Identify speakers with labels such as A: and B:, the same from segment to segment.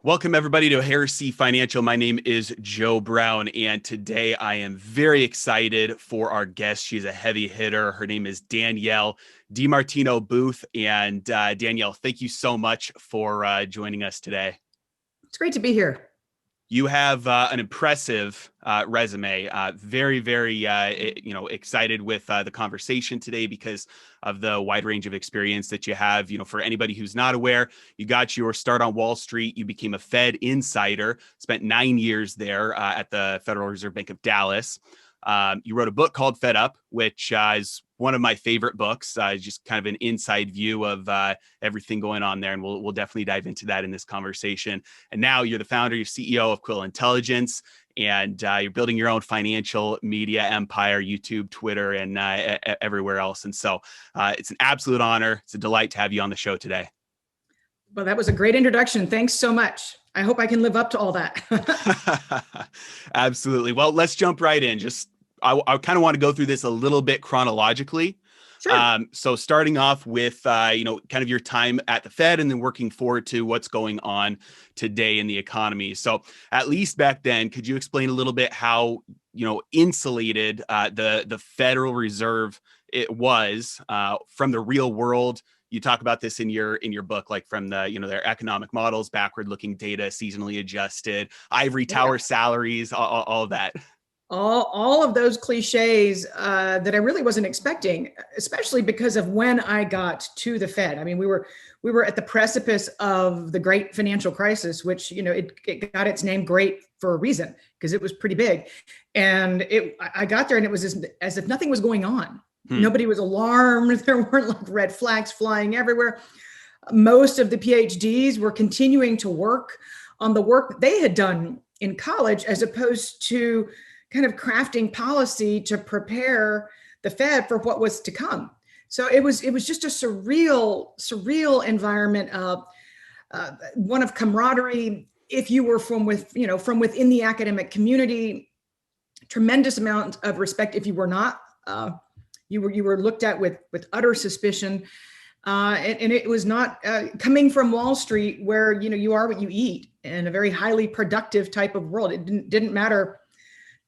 A: Welcome, everybody, to Heresy Financial. My name is Joe Brown, and today I am very excited for our guest. She's a heavy hitter. Her name is Danielle DiMartino Booth. And Danielle, thank you so much for joining us today.
B: It's great to be here.
A: You have an impressive resume. Very, excited with the conversation today because of the wide range of experience that you have. For anybody who's not aware, you got your start on Wall Street. You became a Fed insider, spent 9 years there at the Federal Reserve Bank of Dallas. You wrote a book called Fed Up, which is one of my favorite books, just kind of an inside view of everything going on there. And we'll definitely dive into that in this conversation. And now you're the founder, you're CEO of Quill Intelligence, and you're building your own financial media empire, YouTube, Twitter, and everywhere else. And so it's an absolute honor. It's a delight to have you on the show today.
B: Well, that was a great introduction. Thanks so much. I hope I can live up to all that.
A: Absolutely. Well, let's jump right in. I kind of want to go through this a little bit chronologically.
B: Sure.
A: So starting off with, kind of your time at the Fed and then working forward to what's going on today in the economy. So at least back then, could you explain a little bit how, insulated the Federal Reserve it was from the real world? You talk about this in your book, like from the, their economic models, backward looking data, seasonally adjusted, ivory tower salaries, all of that.
B: All of those cliches that I really wasn't expecting, especially because of when I got to the Fed. I mean, we were at the precipice of the great financial crisis, which, it got its name great for a reason, because it was pretty big. And I got there and it was as if nothing was going on. Nobody was alarmed. There weren't like red flags flying everywhere. Most of the PhDs were continuing to work on the work they had done in college, as opposed to kind of crafting policy to prepare the Fed for what was to come. So it was just a surreal environment of one of camaraderie. If you were from within the academic community, tremendous amount of respect. If you were not, you were looked at with utter suspicion. And it was not coming from Wall Street, where you are what you eat, in a very highly productive type of world. It didn't matter.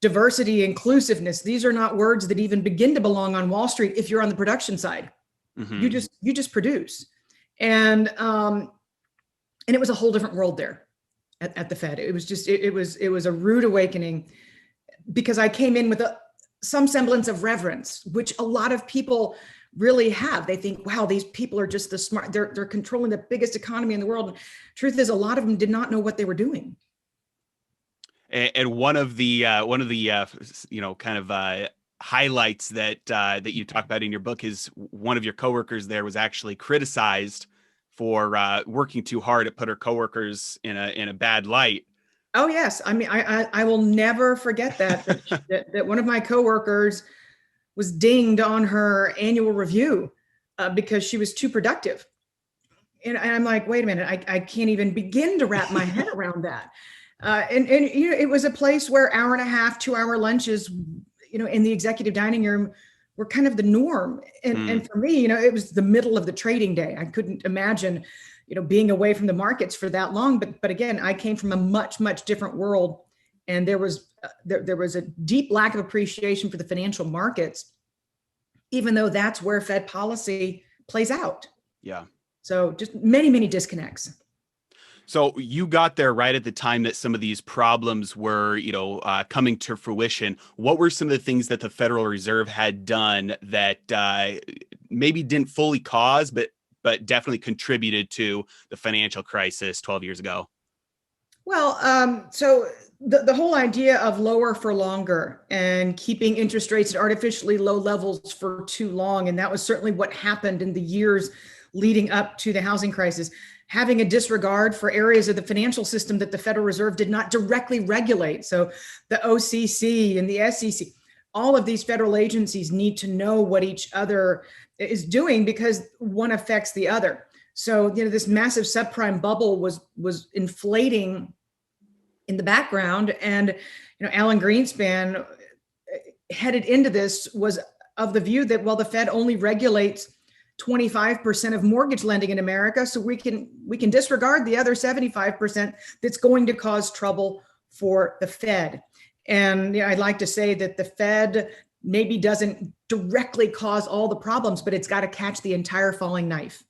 B: Diversity, inclusiveness, these are not words that even begin to belong on Wall Street if you're on the production side. Mm-hmm. You just produce. And it was a whole different world there at the Fed. It was just it was a rude awakening, because I came in with some semblance of reverence, which a lot of people really have. They think, wow, these people are just the smart, they're controlling the biggest economy in the world. Truth is, a lot of them did not know what they were doing.
A: And one of the highlights that you talk about in your book is one of your coworkers there was actually criticized for working too hard. It put her coworkers in a bad light.
B: Oh yes, I mean I will never forget that one of my coworkers was dinged on her annual review because she was too productive, and I'm like, wait a minute, I can't even begin to wrap my head around that. And it was a place where 1.5 2-hour lunches, in the executive dining room were kind of the norm. And for me, it was the middle of the trading day. I couldn't imagine, being away from the markets for that long. But again, I came from a much different world, and there was a deep lack of appreciation for the financial markets, even though that's where Fed policy plays out.
A: Yeah.
B: So just many disconnects.
A: So you got there right at the time that some of these problems were, coming to fruition. What were some of the things that the Federal Reserve had done that maybe didn't fully cause, but definitely contributed to the financial crisis 12 years ago?
B: Well, so the whole idea of lower for longer and keeping interest rates at artificially low levels for too long, and that was certainly what happened in the years leading up to the housing crisis. Having a disregard for areas of the financial system that the Federal Reserve did not directly regulate. So the OCC and the SEC, all of these federal agencies need to know what each other is doing, because one affects the other. So, this massive subprime bubble was inflating in the background. And, Alan Greenspan headed into this was of the view that, well, the Fed only regulates 25% of mortgage lending in America, so we can disregard the other 75% that's going to cause trouble for the Fed. And I'd like to say that the Fed maybe doesn't directly cause all the problems, but it's got to catch the entire falling knife.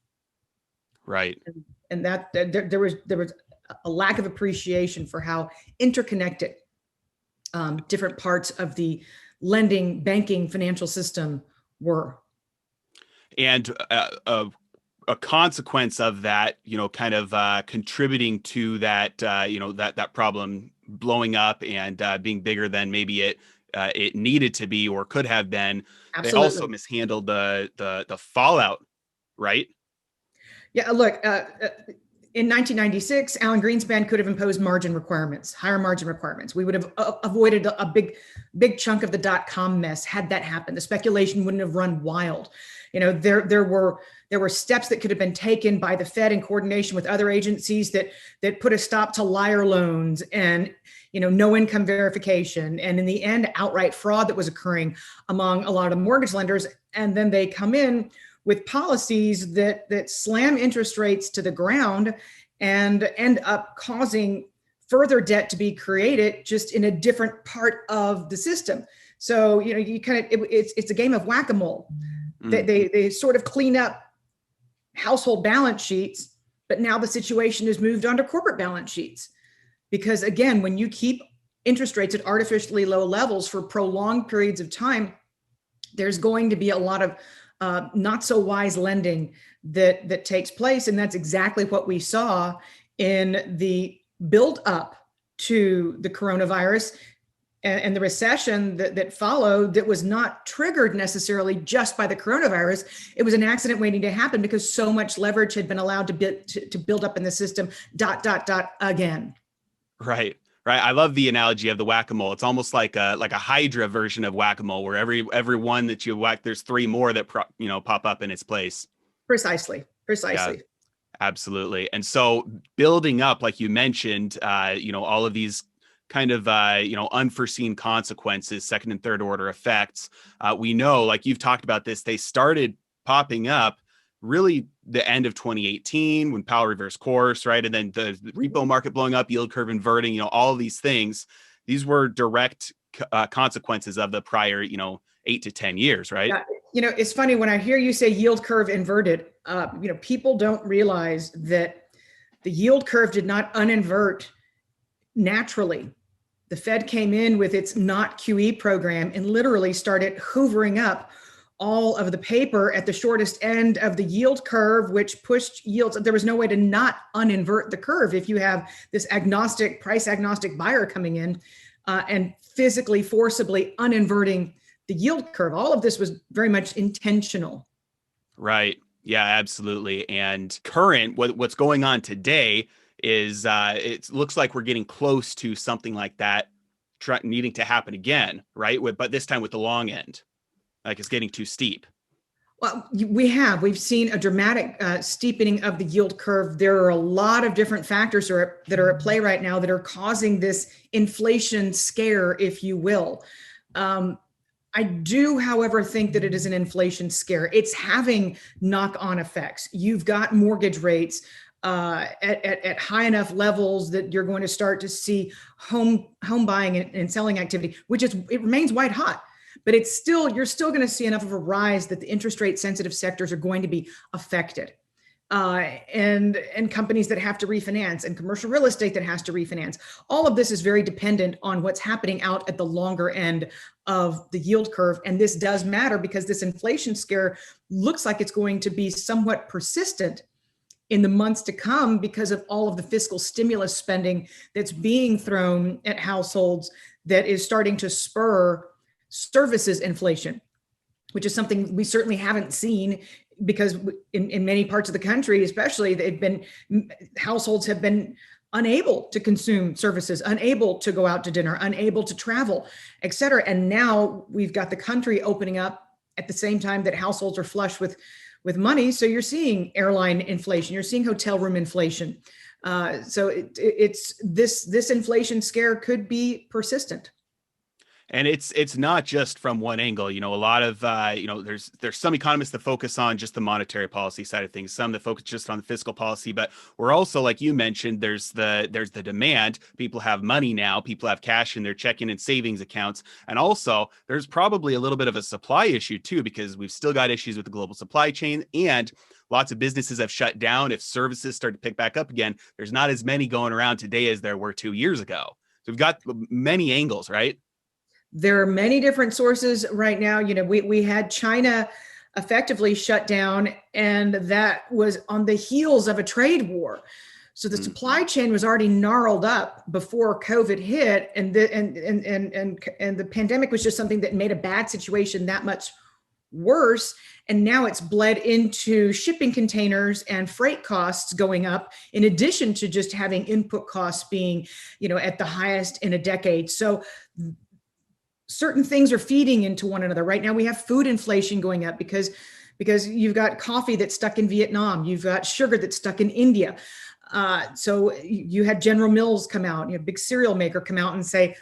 A: Right.
B: And that there was a lack of appreciation for how interconnected different parts of the lending, banking, financial system were.
A: And a consequence of that, kind of contributing to that, that problem blowing up and being bigger than maybe it needed to be or could have been.
B: Absolutely.
A: They also mishandled the fallout, right?
B: Yeah, look, in 1996, Alan Greenspan could have imposed margin requirements, higher margin requirements. We would have avoided a big chunk of the dot-com mess had that happened. The speculation wouldn't have run wild. There were steps that could have been taken by the Fed in coordination with other agencies that put a stop to liar loans and no income verification, and in the end, outright fraud that was occurring among a lot of mortgage lenders. And then they come in with policies that slam interest rates to the ground and end up causing further debt to be created just in a different part of the system. So, you kind of, it's a game of whack-a-mole. Mm-hmm. They sort of clean up household balance sheets, but now the situation is moved onto corporate balance sheets. Because again, when you keep interest rates at artificially low levels for prolonged periods of time, there's going to be a lot of not so wise lending that takes place. And that's exactly what we saw in the build up to the coronavirus and the recession that followed, that was not triggered necessarily just by the coronavirus. It was an accident waiting to happen because so much leverage had been allowed to build up in the system, again.
A: Right. Right. I love the analogy of the whack-a-mole. It's almost like a Hydra version of whack-a-mole, where every one that you whack, there's three more that pop up in its place.
B: Precisely.
A: Yeah, absolutely. And so building up, like you mentioned, all of these kind of unforeseen consequences, second and third order effects. We know, like you've talked about this, they started popping up really the end of 2018 when Powell reversed course, right? And then the repo market blowing up, yield curve inverting, all of these things. These were direct consequences of the prior, 8 to 10 years, right?
B: Yeah. It's funny when I hear you say yield curve inverted, people don't realize that the yield curve did not uninvert naturally. The Fed came in with its not QE program and literally started hoovering up all of the paper at the shortest end of the yield curve, which pushed yields. There was no way to not uninvert the curve if you have this price agnostic buyer coming in and physically, forcibly uninverting the yield curve. All of this was very much intentional.
A: Right. Yeah, absolutely. And current, what's going on today is it looks like we're getting close to something like that needing to happen again, right? But this time with the long end. Like it's getting too steep.
B: Well, we've seen a dramatic steepening of the yield curve. There are a lot of different factors that are at play right now that are causing this inflation scare, if you will. I do, however, think that it is an inflation scare. It's having knock-on effects. You've got mortgage rates at high enough levels that you're going to start to see home buying and selling activity, it remains white hot. But you're still going to see enough of a rise that the interest rate sensitive sectors are going to be affected. And companies that have to refinance and commercial real estate that has to refinance. All of this is very dependent on what's happening out at the longer end of the yield curve. And this does matter because this inflation scare looks like it's going to be somewhat persistent in the months to come because of all of the fiscal stimulus spending that's being thrown at households that is starting to spur services inflation, which is something we certainly haven't seen because in many parts of the country, especially, households have been unable to consume services, unable to go out to dinner, unable to travel, et cetera. And now we've got the country opening up at the same time that households are flush with money. So you're seeing airline inflation, you're seeing hotel room inflation. So it's this inflation scare could be persistent.
A: And it's not just from one angle. A lot of there's some economists that focus on just the monetary policy side of things, some that focus just on the fiscal policy, but we're also, like you mentioned, there's the demand. People have money now, people have cash in their checking and savings accounts, and also there's probably a little bit of a supply issue too, because we've still got issues with the global supply chain, and lots of businesses have shut down. If services start to pick back up again, there's not as many going around today as there were 2 years ago. So we've got many angles, right?
B: There are many different sources right now. We had China effectively shut down, and that was on the heels of a trade war. So the supply chain was already gnarled up before COVID hit, and the pandemic was just something that made a bad situation that much worse. And now it's bled into shipping containers and freight costs going up, in addition to just having input costs being, at the highest in a decade. So certain things are feeding into one another. Right now we have food inflation going up because you've got coffee that's stuck in Vietnam, you've got sugar that's stuck in India. So you had General Mills come out, big cereal maker come out and say,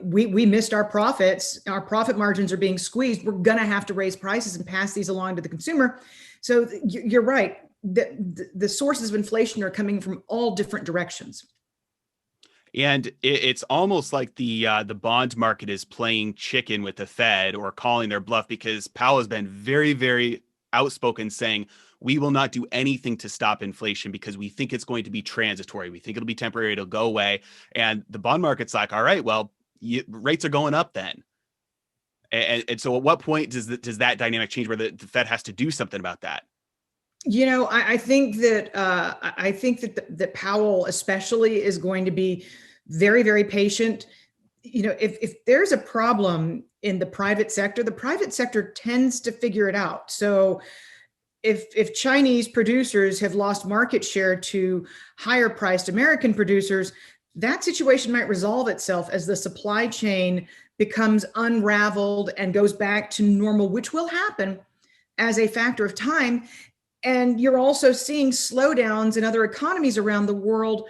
B: we missed our profits, our profit margins are being squeezed, we're going to have to raise prices and pass these along to the consumer. So you're right, the sources of inflation are coming from all different directions.
A: And it's almost like the bond market is playing chicken with the Fed, or calling their bluff, because Powell has been very, very outspoken, saying we will not do anything to stop inflation because we think it's going to be transitory. We think it'll be temporary. It'll go away. And the bond market's like, all right, well, rates are going up then. And so at what point does that dynamic change where the Fed has to do something about that?
B: I think that Powell especially is going to be very, very patient. If there's a problem in the private sector tends to figure it out. So if Chinese producers have lost market share to higher priced American producers, that situation might resolve itself as the supply chain becomes unraveled and goes back to normal, which will happen as a factor of time. And you're also seeing slowdowns in other economies around the world.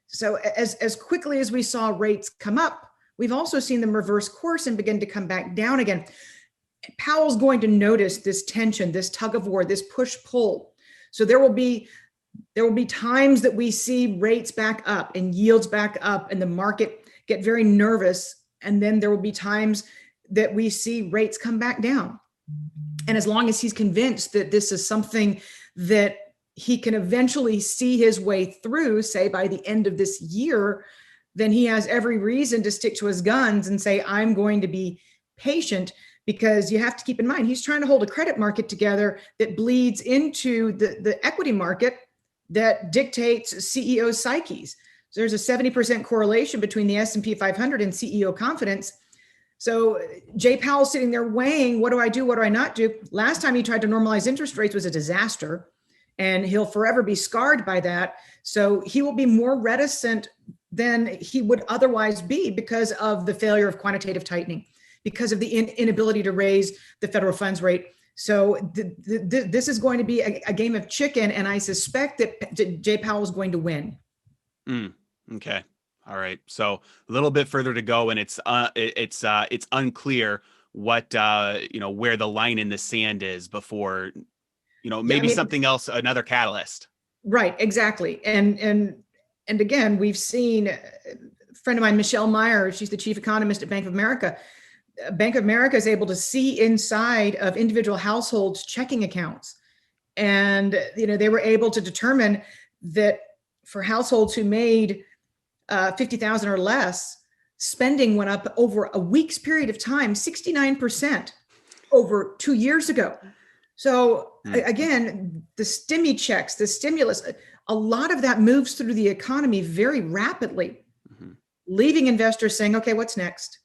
B: So as quickly as we saw rates come up, we've also seen them reverse course and begin to come back down again. Powell's going to notice this tension, this tug of war, this push-pull. So there will be times that we see rates back up and yields back up and the market get very nervous. And then there will be times that we see rates come back down. And as long as he's convinced that this is something that he can eventually see his way through, say by the end of this year, then he has every reason to stick to his guns and say, I'm going to be patient, because you have to keep in mind, he's trying to hold a credit market together that bleeds into the equity market that dictates CEO psyches. So there's a 70% correlation between the S&P 500 and CEO confidence. So Jay Powell's sitting there weighing, what do I do? What do I not do? Last time he tried to normalize interest rates was a disaster, and he'll forever be scarred by that. So he will be more reticent than he would otherwise be because of the failure of quantitative tightening, because of the inability to raise the federal funds rate. So this is going to be a game of chicken, and I suspect that Jay Powell is going to win.
A: Okay. All right. So a little bit further to go, and it's unclear what where the line in the sand is before maybe something else, another catalyst.
B: Right. Exactly. And again, we've seen a friend of mine, Michelle Meyer. She's the chief economist at Bank of America. Bank of America is able to see inside of individual households' checking accounts, and they were able to determine that for households who made $50,000 or less, spending went up over a week's period of time, 69% over 2 years ago. So again, the stimmy checks, the stimulus, a lot of that moves through the economy very rapidly, leaving investors saying, okay, what's next?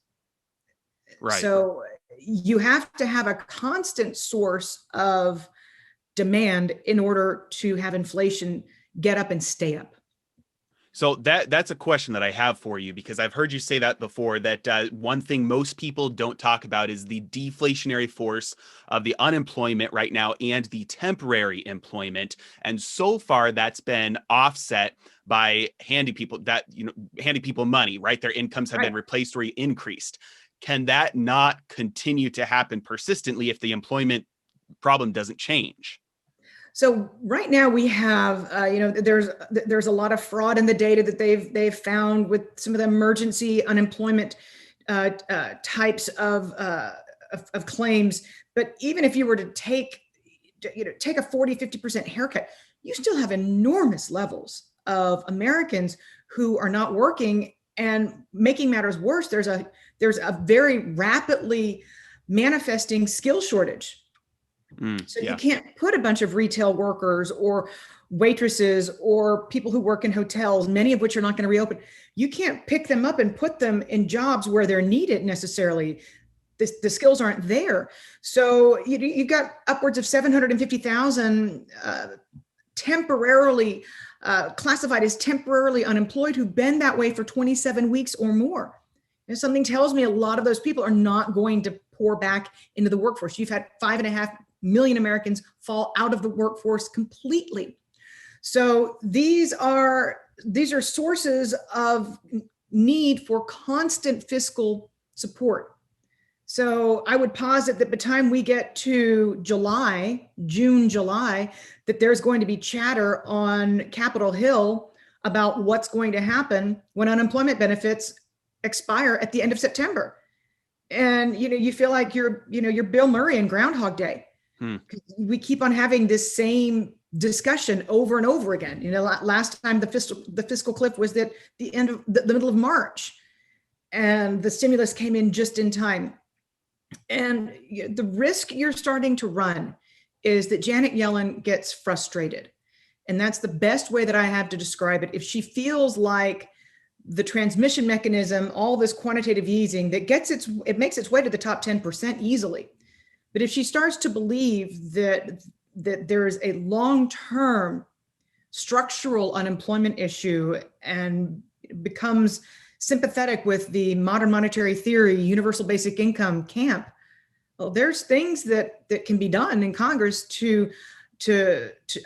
A: Right.
B: So you have to have a constant source of demand in order to have inflation get up and stay up.
A: So that's a question that I have for you, because I've heard you say that before, that one thing most people don't talk about is the deflationary force of the unemployment right now and the temporary employment. And so far that's been offset by handing people money, right? Their incomes have been replaced or increased. can that not continue to happen persistently if the employment problem doesn't change?
B: So right now we have, there's a lot of fraud in the data that they've found with some of the emergency unemployment types of claims. But even if you were to take a 40-50% haircut, you still have enormous levels of Americans who are not working. And making matters worse, there's a very rapidly manifesting skill shortage. So you can't put a bunch of retail workers or waitresses or people who work in hotels, many of which are not going to reopen. You can't pick them up and put them in jobs where they're needed necessarily. The skills aren't there. So you got upwards of 750,000 temporarily classified as temporarily unemployed who've been that way for 27 weeks or more. And something tells me a lot of those people are not going to pour back into the workforce. You've had 5.5 million Americans fall out of the workforce completely. So these are sources of need for constant fiscal support. So I would posit that by the time we get to June, July, that there's going to be chatter on Capitol Hill about what's going to happen when unemployment benefits expire at the end of September. And, you feel like you're Bill Murray in Groundhog Day. We keep on having this same discussion over and over again. Last time the fiscal cliff was at the end of the middle of March, and the stimulus came in just in time. And the risk you're starting to run is that Janet Yellen gets frustrated. And that's the best way that I have to describe it. If she feels like the transmission mechanism, all this quantitative easing that it makes its way to the top 10% easily. But if she starts to believe that there is a long-term structural unemployment issue and becomes sympathetic with the modern monetary theory, universal basic income camp, well, there's things that can be done in Congress to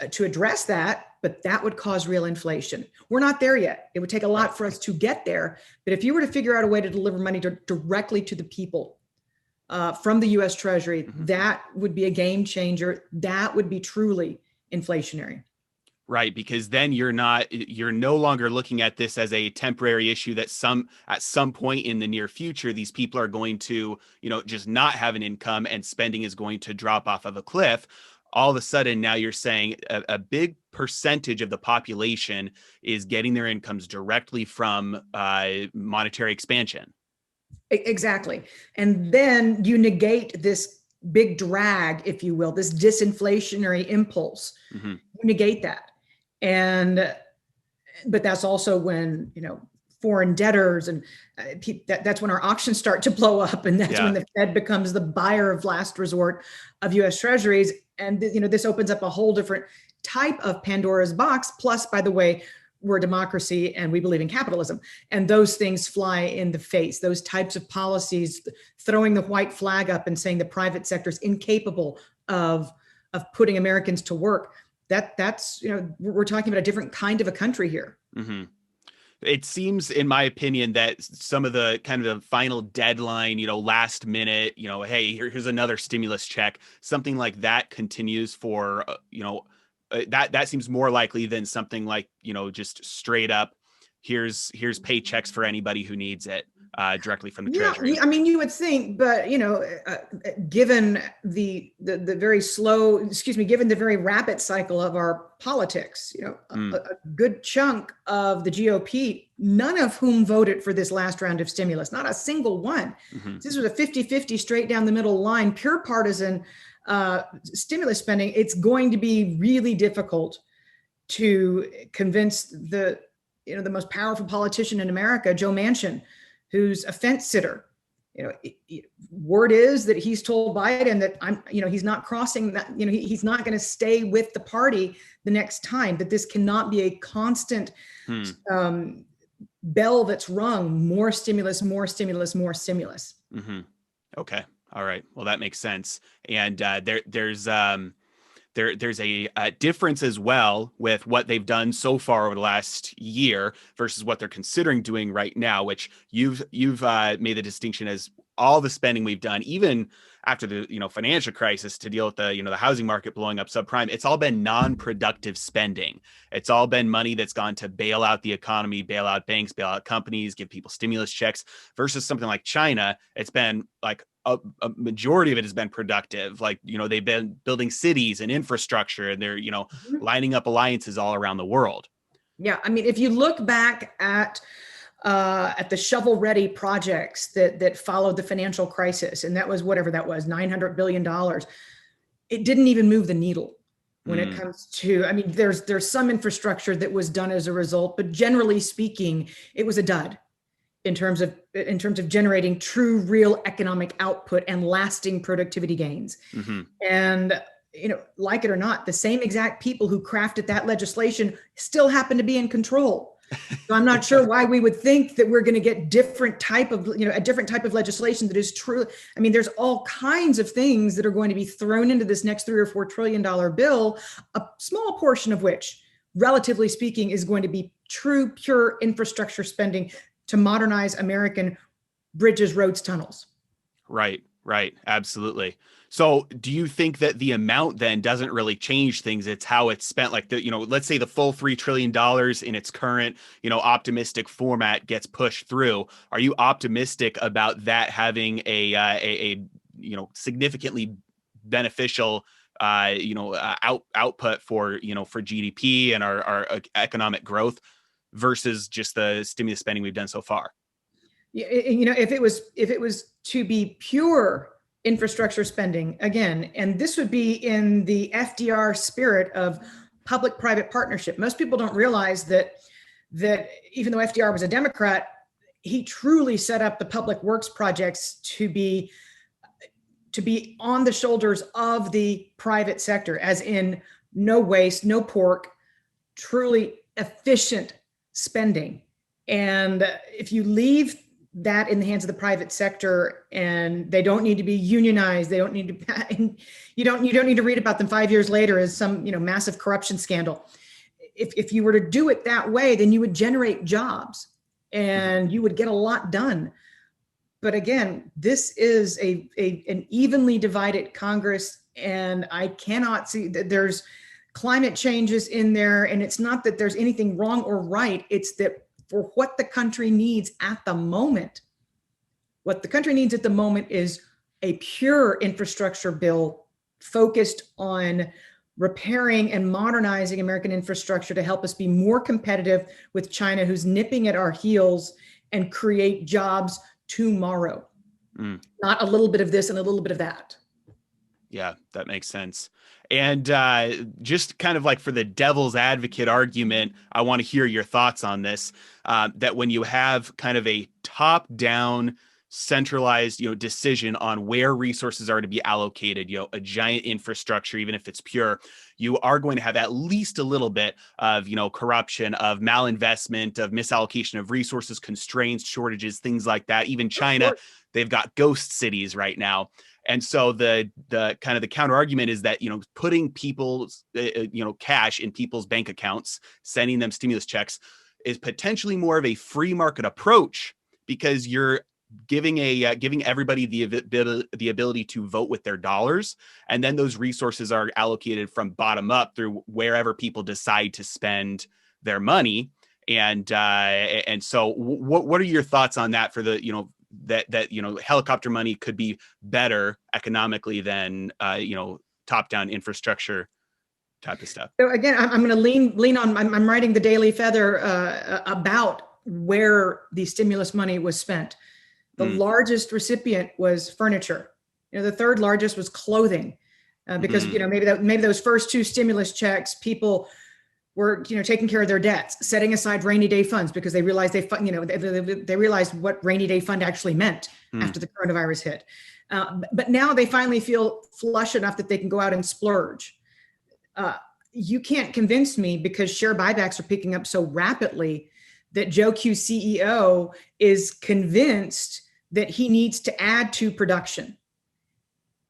B: address that, but that would cause real inflation. We're not there yet. It would take a lot for us to get there. But if you were to figure out a way to deliver money directly to the people from the U.S. Treasury, that would be a game changer. That would be truly inflationary.
A: Right, because then you're no longer looking at this as a temporary issue that at some point in the near future, these people are going to, just not have an income and spending is going to drop off of a cliff. All of a sudden, now you're saying a big percentage of the population is getting their incomes directly from monetary expansion.
B: Exactly. And then you negate this big drag, if you will, this disinflationary impulse. You negate that. But that's also when, foreign debtors and that's when our auctions start to blow up. And that's when the Fed becomes the buyer of last resort of U.S. Treasuries. And, this opens up a whole different type of Pandora's box. Plus, by the way, we're a democracy and we believe in capitalism. And those things fly in the face. Those types of policies, throwing the white flag up and saying the private sector is incapable of putting Americans to work. That's we're talking about a different kind of a country here.
A: It seems, in my opinion, that some of the kind of the final deadline, last minute, hey, here's another stimulus check, something like that continues for, that seems more likely than something like, just straight up, here's paychecks for anybody who needs it directly from the Treasury.
B: I mean, you would think, but given the very slow, given the very rapid cycle of our politics, a good chunk of the GOP, none of whom voted for this last round of stimulus, not a single one. This was a 50-50 straight down the middle line, pure partisan stimulus spending. It's going to be really difficult to convince the most powerful politician in America, Joe Manchin, who's a fence sitter. Word is that he's told Biden that he's not crossing that, he's not going to stay with the party the next time, that this cannot be a constant bell that's rung, more stimulus, more stimulus, more stimulus.
A: Okay. All right. Well, that makes sense. And there's a difference as well with what they've done so far over the last year versus what they're considering doing right now, which you've made the distinction as all the spending we've done, even after the, financial crisis to deal with the, the housing market blowing up subprime, it's all been non-productive spending. It's all been money that's gone to bail out the economy, bail out banks, bail out companies, give people stimulus checks, versus something like China. It's been like a majority of it has been productive. Like, they've been building cities and infrastructure, and they're, lining up alliances all around the world.
B: Yeah. I mean, if you look back at the shovel-ready projects that followed the financial crisis, and that was whatever that was, $900 billion. It didn't even move the needle when it comes to. I mean, there's some infrastructure that was done as a result, but generally speaking, it was a dud in terms of generating true, real economic output and lasting productivity gains. And like it or not, the same exact people who crafted that legislation still happen to be in control. So I'm not sure why we would think that we're going to get a different type of legislation that is true. I mean, there's all kinds of things that are going to be thrown into this next $3 or $4 trillion bill, a small portion of which, relatively speaking, is going to be true, pure infrastructure spending to modernize American bridges, roads, tunnels.
A: Right. Absolutely. So do you think that the amount then doesn't really change things? It's how it's spent. Like let's say the full $3 trillion in its current, optimistic format gets pushed through. Are you optimistic about that having a significantly beneficial, output for GDP and our economic growth versus just the stimulus spending we've done so far?
B: If it was to be pure infrastructure spending again, and this would be in the FDR spirit of public-private partnership. Most people don't realize that even though FDR was a Democrat, he truly set up the public works projects to be on the shoulders of the private sector, as in no waste, no pork, truly efficient spending. And if you leave that in the hands of the private sector, and they don't need to be unionized, they don't need to, you don't need to read about them 5 years later as some massive corruption scandal. If you were to do it that way, then you would generate jobs and you would get a lot done. But again, this is an evenly divided Congress, and I cannot see that there's climate changes in there. And it's not that there's anything wrong or right. It's that for what the country needs at the moment, is a pure infrastructure bill focused on repairing and modernizing American infrastructure to help us be more competitive with China, who's nipping at our heels, and create jobs tomorrow. Not a little bit of this and a little bit of that.
A: Yeah, that makes sense. And just kind of like for the devil's advocate argument, I want to hear your thoughts on this, that when you have kind of a top-down centralized, decision on where resources are to be allocated, a giant infrastructure, even if it's pure, you are going to have at least a little bit of, corruption, of malinvestment, of misallocation of resources, constraints, shortages, things like that. Even China, they've got ghost cities right now. And so the kind of the counter argument is that, putting people's, cash in people's bank accounts, sending them stimulus checks, is potentially more of a free market approach, because you're giving everybody the ability to vote with their dollars. And then those resources are allocated from bottom up through wherever people decide to spend their money. And so what are your thoughts on that for the, that helicopter money could be better economically than top-down infrastructure type of stuff?
B: So again, I'm going to lean on. I'm writing the Daily Feather about where the stimulus money was spent. The largest recipient was furniture. The third largest was clothing, because maybe those first two stimulus checks, people were taking care of their debts, setting aside rainy day funds, because they realized they realized what rainy day fund actually meant after the coronavirus hit. But now they finally feel flush enough that they can go out and splurge. You can't convince me, because share buybacks are picking up so rapidly, that Joe Q CEO is convinced that he needs to add to production,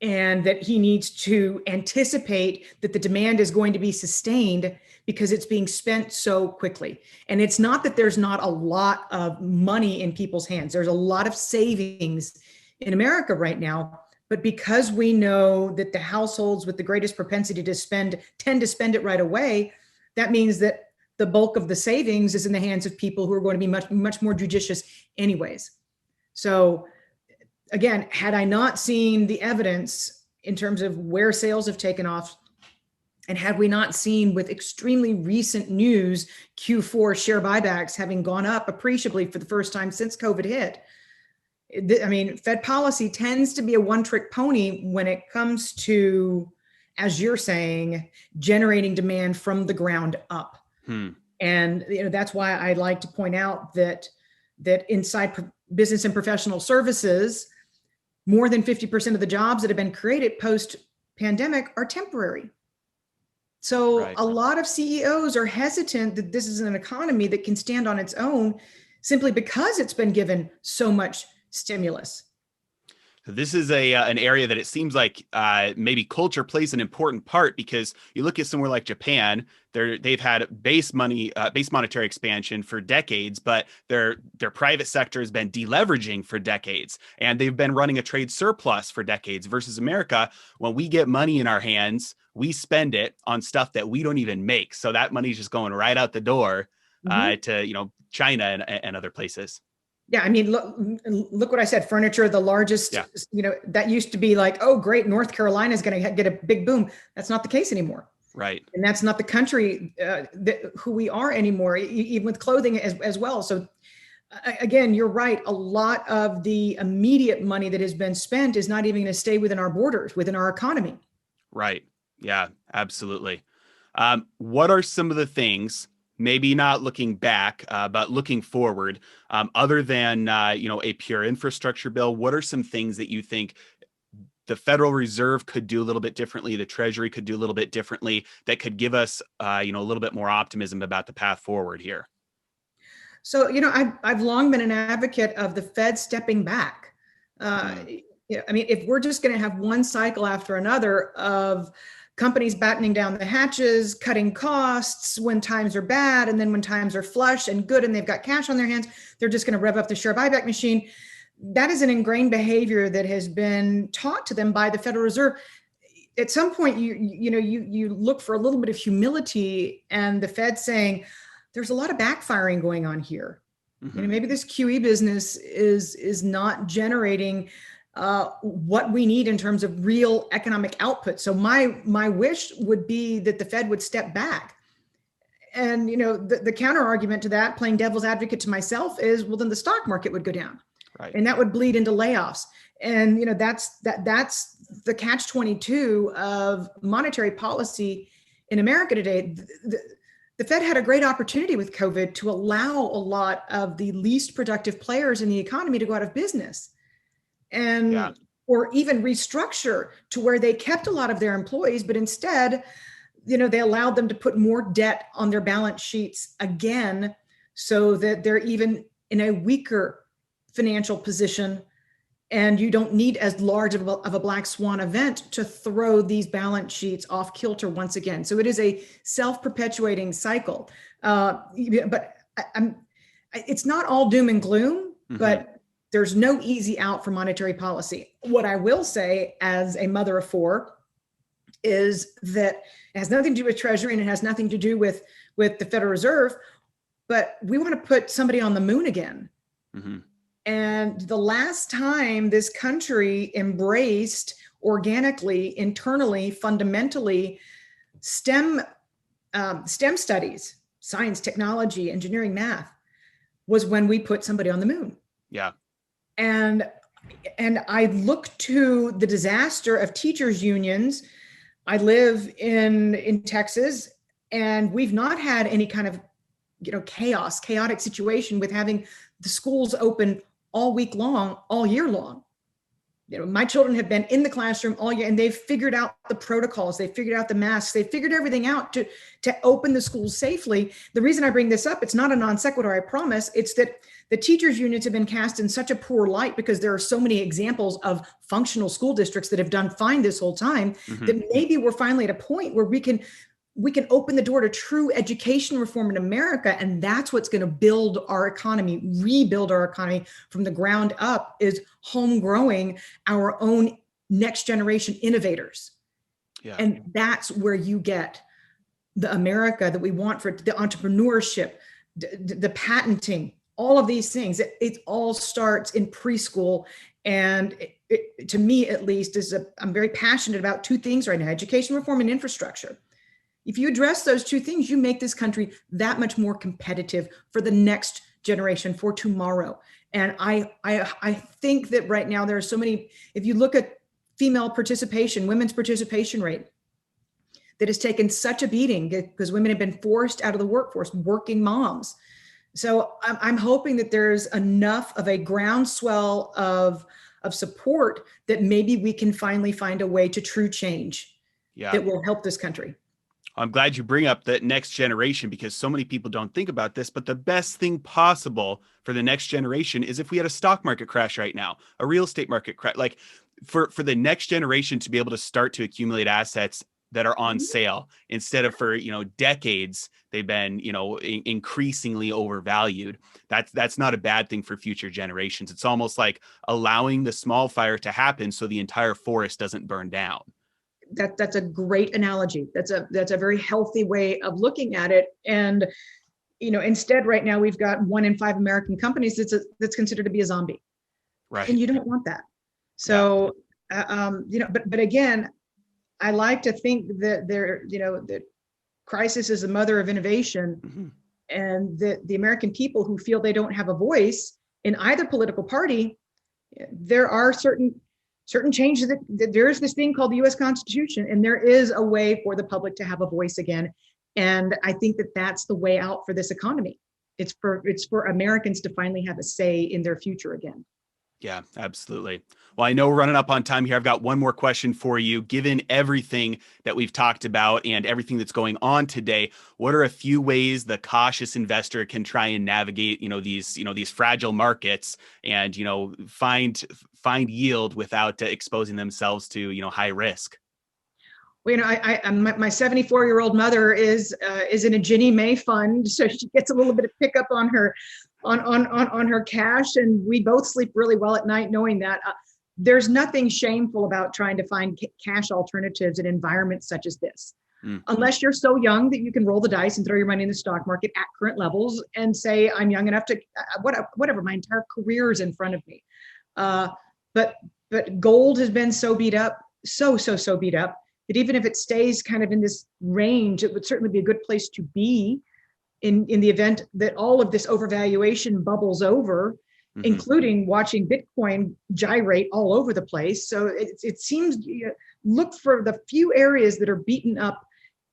B: and that he needs to anticipate that the demand is going to be sustained because it's being spent so quickly. And it's not that there's not a lot of money in people's hands. There's a lot of savings in America right now. But because we know that the households with the greatest propensity to spend tend to spend it right away, that means that the bulk of the savings is in the hands of people who are going to be much more judicious anyways. So again, had I not seen the evidence in terms of where sales have taken off, and had we not seen with extremely recent news, Q4 share buybacks having gone up appreciably for the first time since COVID hit, I mean, Fed policy tends to be a one-trick pony when it comes to, as you're saying, generating demand from the ground up. And that's why I like to point out that inside business and professional services, more than 50% of the jobs that have been created post-pandemic are temporary. So a lot of CEOs are hesitant that this is an economy that can stand on its own simply because it's been given so much stimulus.
A: This is an area that it seems like maybe culture plays an important part, because you look at somewhere like Japan, they've had base monetary expansion for decades, but their private sector has been deleveraging for decades, and they've been running a trade surplus for decades. Versus America, when we get money in our hands, we spend it on stuff that we don't even make, so that money's just going right out the door to China and other places.
B: Yeah, I mean, look what I said. Furniture, the largest, that used to be like, oh, great, North Carolina is going to get a big boom. That's not the case anymore.
A: Right.
B: And that's not the country who we are anymore, even with clothing as well. So again, you're right. A lot of the immediate money that has been spent is not even going to stay within our borders, within our economy.
A: Right. Yeah, absolutely. What are some of the things, maybe not looking back, but looking forward, other than, a pure infrastructure bill? What are some things that you think the Federal Reserve could do a little bit differently, the Treasury could do a little bit differently, that could give us, a little bit more optimism about the path forward here?
B: So, I've long been an advocate of the Fed stepping back. I mean, if we're just going to have one cycle after another of companies battening down the hatches, cutting costs when times are bad, and then when times are flush and good and they've got cash on their hands, they're just going to rev up the share buyback machine. That is an ingrained behavior that has been taught to them by the Federal Reserve. At some point, you look for a little bit of humility, and the Fed saying, there's a lot of backfiring going on here. Maybe this QE business is not generating what we need in terms of real economic output. So my wish would be that the Fed would step back. And the counter argument to that, playing devil's advocate to myself, is, well, then the stock market would go down,
A: right? And
B: that would bleed into layoffs. And that's the catch-22 of monetary policy in America today. The Fed had a great opportunity with COVID to allow a lot of the least productive players in the economy to go out of business. Or even restructure to where they kept a lot of their employees, but instead, they allowed them to put more debt on their balance sheets again, so that they're even in a weaker financial position, and you don't need as large of a black swan event to throw these balance sheets off kilter once again. So it is a self-perpetuating cycle. But it's not all doom and gloom, but there's no easy out for monetary policy. What I will say, as a mother of four, is that it has nothing to do with Treasury, and it has nothing to do with the Federal Reserve, but we want to put somebody on the moon again. And the last time this country embraced organically, internally, fundamentally, STEM studies, science, technology, engineering, math, was when we put somebody on the moon.
A: Yeah.
B: And I look to the disaster of teachers' unions. I live in Texas, and we've not had any kind of chaotic situation with having the schools open all week long, all year long. My children have been in the classroom all year, and they've figured out the protocols. They've figured out the masks. They've figured everything out to open the schools safely. The reason I bring this up, it's not a non sequitur, I promise. It's that the teachers' unions have been cast in such a poor light because there are so many examples of functional school districts that have done fine this whole time, that maybe we're finally at a point where we can we can open the door to true education reform in America. And that's what's going to build our economy, rebuild our economy from the ground up, is home growing our own next generation innovators.
A: Yeah.
B: And that's where you get the America that we want, for the entrepreneurship, the patenting, all of these things. It all starts in preschool. And to me, at least, I'm very passionate about two things right now: education reform and infrastructure. If you address those two things, you make this country that much more competitive for the next generation, for tomorrow. And I think that right now there are so many, if you look at female participation, women's participation rate, that has taken such a beating because women have been forced out of the workforce, working moms. So I'm hoping that there's enough of a groundswell of support that maybe we can finally find a way to true change that will help this country.
A: I'm glad you bring up the next generation, because so many people don't think about this, but the best thing possible for the next generation is if we had a stock market crash right now, a real estate market crash, like for the next generation to be able to start to accumulate assets that are on sale, instead of for, decades, they've been, increasingly overvalued. That's not a bad thing for future generations. It's almost like allowing the small fire to happen so the entire forest doesn't burn down.
B: That's a great analogy. That's a very healthy way of looking at it. And, instead right now we've got 1 in 5 American companies that's considered to be a zombie.
A: Right.
B: And you don't want that. So, but again, I like to think that that crisis is the mother of innovation, and that the American people who feel they don't have a voice in either political party, there are certain changes that there is this thing called the U.S. Constitution, and there is a way for the public to have a voice again. And I think that that's the way out for this economy. It's for Americans to finally have a say in their future again.
A: Yeah, absolutely. Well, I know we're running up on time here. I've got one more question for you. Given everything that we've talked about and everything that's going on today, what are a few ways the cautious investor can try and navigate, these fragile markets and, find yield without exposing themselves to, high risk?
B: Well, my 74-year-old mother is in a Ginnie Mae fund, so she gets a little bit of pickup on her her cash, and we both sleep really well at night knowing that. There's nothing shameful about trying to find cash alternatives in environments such as this, unless you're so young that you can roll the dice and throw your money in the stock market at current levels and say, I'm young enough to whatever, my entire career is in front of me. But gold has been so beat up, so beat up, that even if it stays kind of in this range, it would certainly be a good place to be in the event that all of this overvaluation bubbles over, including watching Bitcoin gyrate all over the place. So it seems, look for the few areas that are beaten up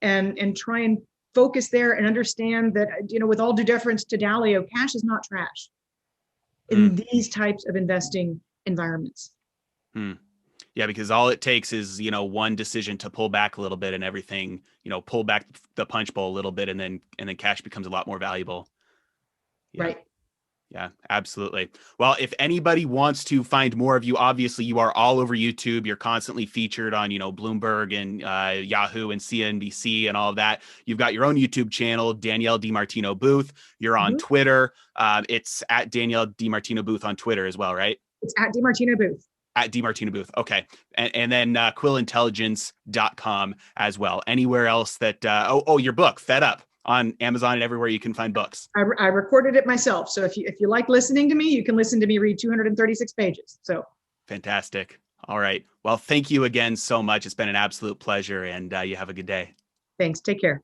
B: and try and focus there, and understand that, with all due deference to Dalio, cash is not trash in these types of investing environments.
A: Yeah, because all it takes is, one decision to pull back a little bit, and everything, pull back the punch bowl a little bit, and then cash becomes a lot more valuable. Yeah. Right. Yeah, absolutely. Well, if anybody wants to find more of you, obviously you are all over YouTube. You're constantly featured on, Bloomberg and Yahoo and CNBC and all of that. You've got your own YouTube channel, Danielle DiMartino Booth. You're on Twitter. It's at Danielle DiMartino Booth on Twitter as well, right?
B: It's at DiMartino Booth.
A: At DiMartino Booth. Okay. And then quillintelligence.com as well. Anywhere else that, your book, Fed Up, on Amazon and everywhere you can find books.
B: I recorded it myself. So if you like listening to me, you can listen to me read 236 pages. So
A: fantastic. All right. Well, thank you again so much. It's been an absolute pleasure, and you have a good day.
B: Thanks. Take care.